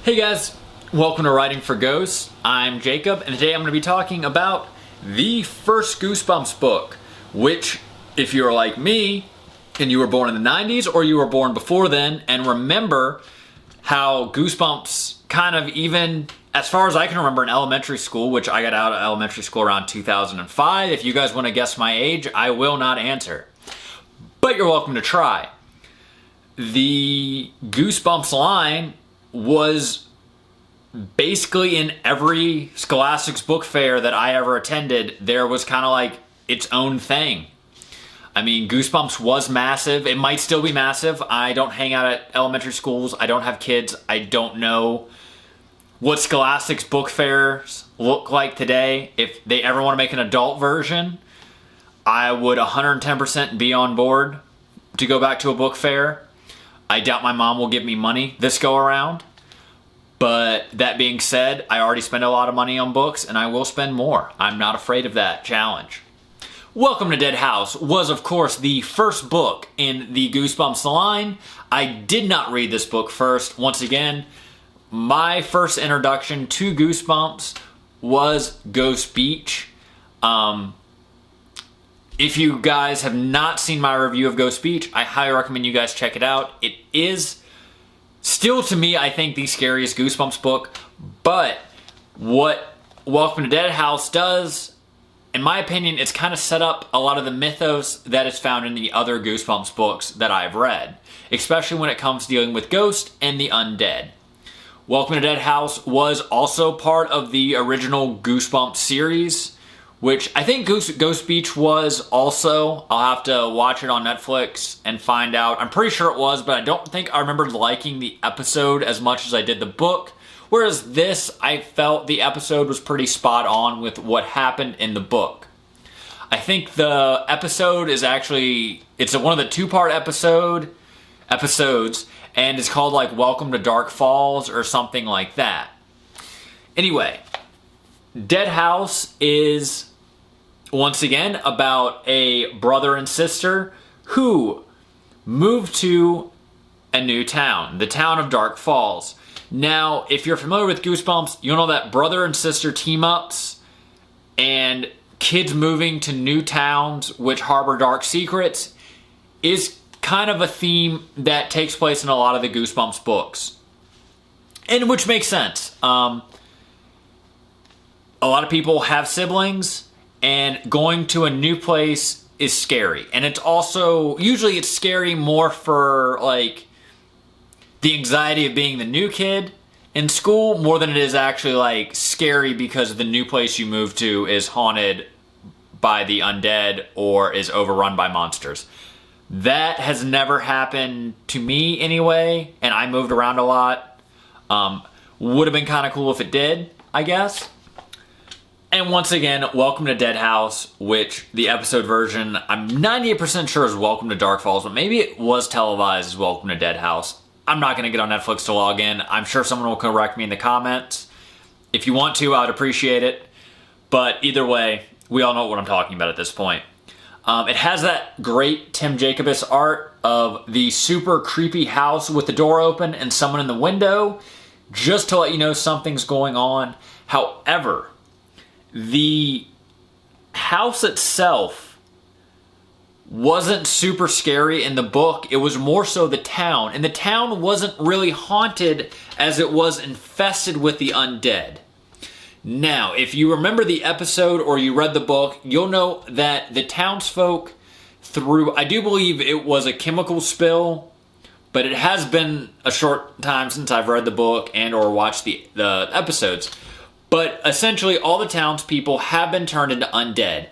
Hey guys, welcome to Writing for Ghosts. I'm Jacob, and today I'm going to be talking about the first Goosebumps book, which, if you're like me, and you were born in the 90s or you were born before then, and remember how Goosebumps kind of, even as far as I can remember in elementary school, which I got out of elementary school around 2005, if you guys want to guess my age, I will not answer. But you're welcome to try. The Goosebumps line was basically in every Scholastic's book fair that I ever attended. There was kind of like its own thing. I mean, Goosebumps was massive. It might still be massive. I don't hang out at elementary schools. I don't have kids. I don't know what Scholastic's book fairs look like today. If they ever want to make an adult version, I would 110% be on board to go back to a book fair. I doubt my mom will give me money this go around. But that being said, I already spend a lot of money on books, and I will spend more. I'm not afraid of that challenge. Welcome to Dead House was, of course, the first book in the Goosebumps line. I did not read this book first. Once again, my first introduction to Goosebumps was Ghost Beach. If you guys have not seen my review of Ghost Beach, I highly recommend you guys check it out. It is still, to me, I think the scariest Goosebumps book, but what Welcome to Dead House does, in my opinion, it's kind of set up a lot of the mythos that is found in the other Goosebumps books that I've read, especially when it comes to dealing with ghosts and the undead. Welcome to Dead House was also part of the original Goosebumps series, which I think Ghost Beach was also. I'll have to watch it on Netflix and find out. I'm pretty sure it was, but I don't think I remember liking the episode as much as I did the book. Whereas this, I felt the episode was pretty spot on with what happened in the book. I think the episode is actually, it's one of the two-part episodes, and it's called like Welcome to Dark Falls or something like that. Anyway, Dead House is once again about a brother and sister who moved to a new town, the town of Dark Falls. Now, if you're familiar with Goosebumps, you'll know that brother and sister team-ups and kids moving to new towns which harbor dark secrets is kind of a theme that takes place in a lot of the Goosebumps books. And which makes sense. A lot of people have siblings, and going to a new place is scary. And it's also, usually it's scary more for like the anxiety of being the new kid in school more than it is actually like scary because the new place you move to is haunted by the undead or is overrun by monsters. That has never happened to me anyway, and I moved around a lot. Would have been kind of cool if it did, I guess. And once again, Welcome to Dead House, which the episode version, I'm 98% sure is Welcome to Dark Falls, but maybe it was televised as Welcome to Dead House. I'm not going to get on Netflix to log in. I'm sure someone will correct me in the comments. If you want to, I would appreciate it. But either way, we all know what I'm talking about at this point. It has that great Tim Jacobus art of the super creepy house with the door open and someone in the window, just to let you know something's going on. However, the house itself wasn't super scary in the book. It was more so the town. And the town wasn't really haunted as it was infested with the undead. Now, if you remember the episode or you read the book, you'll know that the townsfolk through, I do believe it was a chemical spill, but it has been a short time since I've read the book and or watched the episodes. But essentially, all the townspeople have been turned into undead,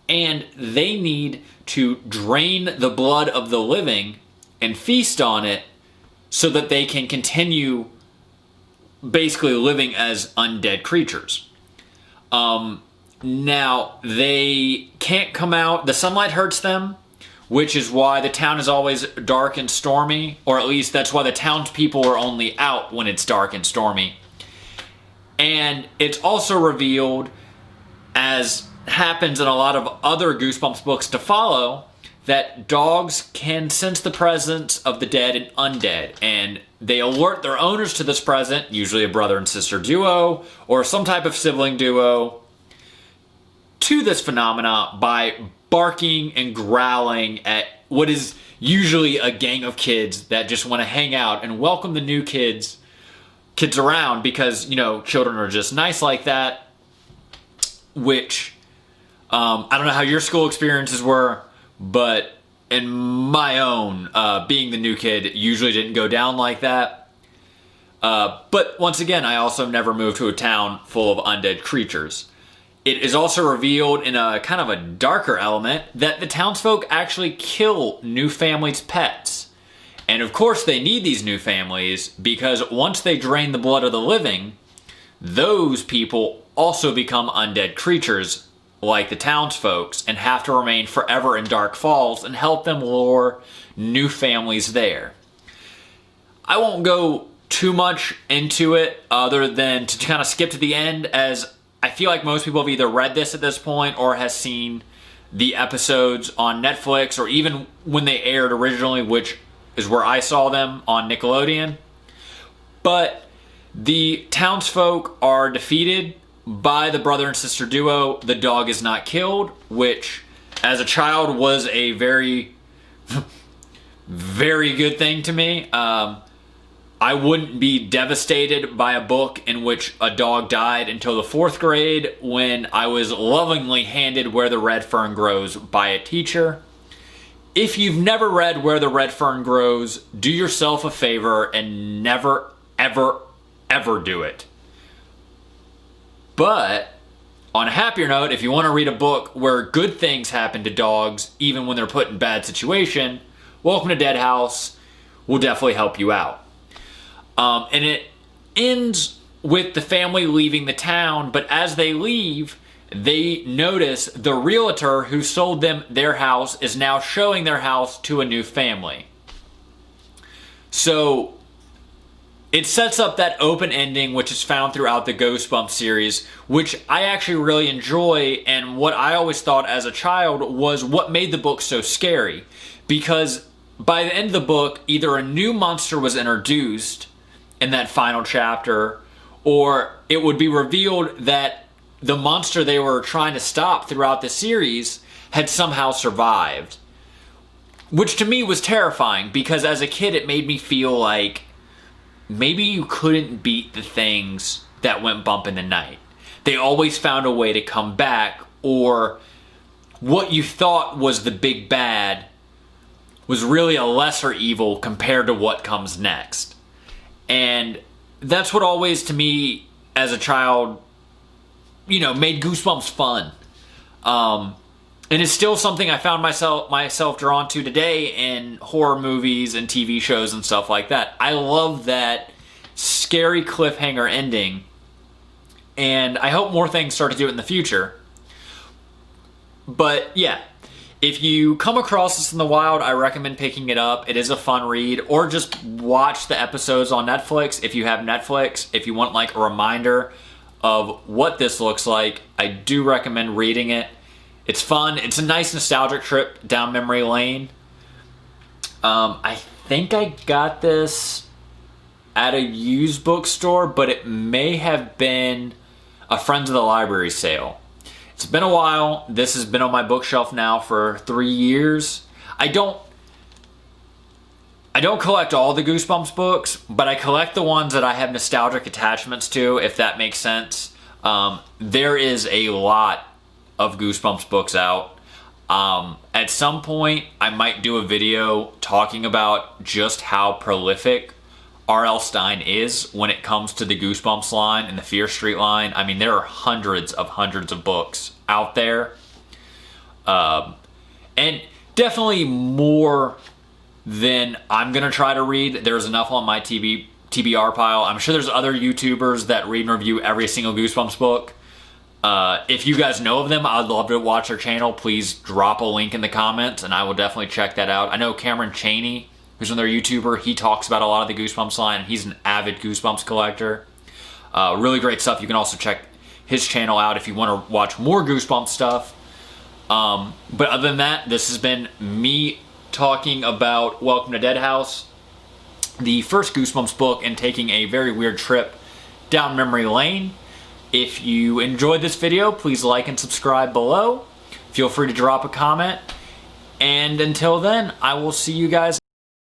and they need to drain the blood of the living and feast on it so that they can continue basically living as undead creatures. Now, they can't come out. The sunlight hurts them, which is why the town is always dark and stormy, or at least that's why the townspeople are only out when it's dark and stormy. And it's also revealed, as happens in a lot of other Goosebumps books to follow, that dogs can sense the presence of the dead and undead, and they alert their owners to this presence, usually a brother and sister duo, or some type of sibling duo, to this phenomena by barking and growling at what is usually a gang of kids that just want to hang out and welcome the new kids around, because, you know, children are just nice like that, which, I don't know how your school experiences were, but in my own, being the new kid usually didn't go down like that. But once again, I also never moved to a town full of undead creatures. It is also revealed in a kind of a darker element that the townsfolk actually kill new families' pets. And of course they need these new families, because once they drain the blood of the living, those people also become undead creatures like the townsfolks and have to remain forever in Dark Falls and help them lure new families there. I won't go too much into it other than to kind of skip to the end, as I feel like most people have either read this at this point or has seen the episodes on Netflix, or even when they aired originally, which is where I saw them on Nickelodeon. But the townsfolk are defeated by the brother and sister duo. The dog is not killed, which as a child was a very, very good thing to me. I wouldn't be devastated by a book in which a dog died until the 4th grade, when I was lovingly handed Where the Red Fern Grows by a teacher. If you've never read Where the Red Fern Grows, do yourself a favor and never, ever, ever do it. But on a happier note, if you want to read a book where good things happen to dogs, even when they're put in bad situation, Welcome to Dead House will definitely help you out. And it ends with the family leaving the town, but as they leave, they notice the realtor who sold them their house is now showing their house to a new family. So it sets up that open ending, which is found throughout the Goosebumps series, which I actually really enjoy, and what I always thought as a child was what made the book so scary. Because by the end of the book, either a new monster was introduced in that final chapter, or it would be revealed that the monster they were trying to stop throughout the series had somehow survived. Which to me was terrifying, because as a kid it made me feel like maybe you couldn't beat the things that went bump in the night. They always found a way to come back, or what you thought was the big bad was really a lesser evil compared to what comes next. And that's what always, to me, as a child, you know, made Goosebumps fun. And it's still something I found myself drawn to today in horror movies and TV shows and stuff like that. I love that scary cliffhanger ending, and I hope more things start to do it in the future. But yeah, if you come across this in the wild, I recommend picking it up. It is a fun read, or just watch the episodes on Netflix if you have Netflix. If you want like a reminder of what this looks like, I do recommend reading it. It's fun. It's a nice nostalgic trip down memory lane. I think I got this at a used bookstore, but it may have been a Friends of the Library sale. It's been a while. This has been on my bookshelf now for 3 years. I don't collect all the Goosebumps books, but I collect the ones that I have nostalgic attachments to, if that makes sense. There is a lot of Goosebumps books out. At some point, I might do a video talking about just how prolific R.L. Stine is when it comes to the Goosebumps line and the Fear Street line. I mean, there are hundreds of books out there. And definitely more than I'm going to try to read. There's enough on my TBR pile. I'm sure there's other YouTubers that read and review every single Goosebumps book. If you guys know of them, I'd love to watch their channel. Please drop a link in the comments and I will definitely check that out. I know Cameron Chaney, who's another YouTuber, he talks about a lot of the Goosebumps line, and he's an avid Goosebumps collector. Really great stuff. You can also check his channel out if you want to watch more Goosebumps stuff. But other than that, this has been me talking about Welcome to Dead House, the first Goosebumps book, and taking a very weird trip down memory lane. If you enjoyed this video, please like and subscribe below. Feel free to drop a comment. And until then, I will see you guys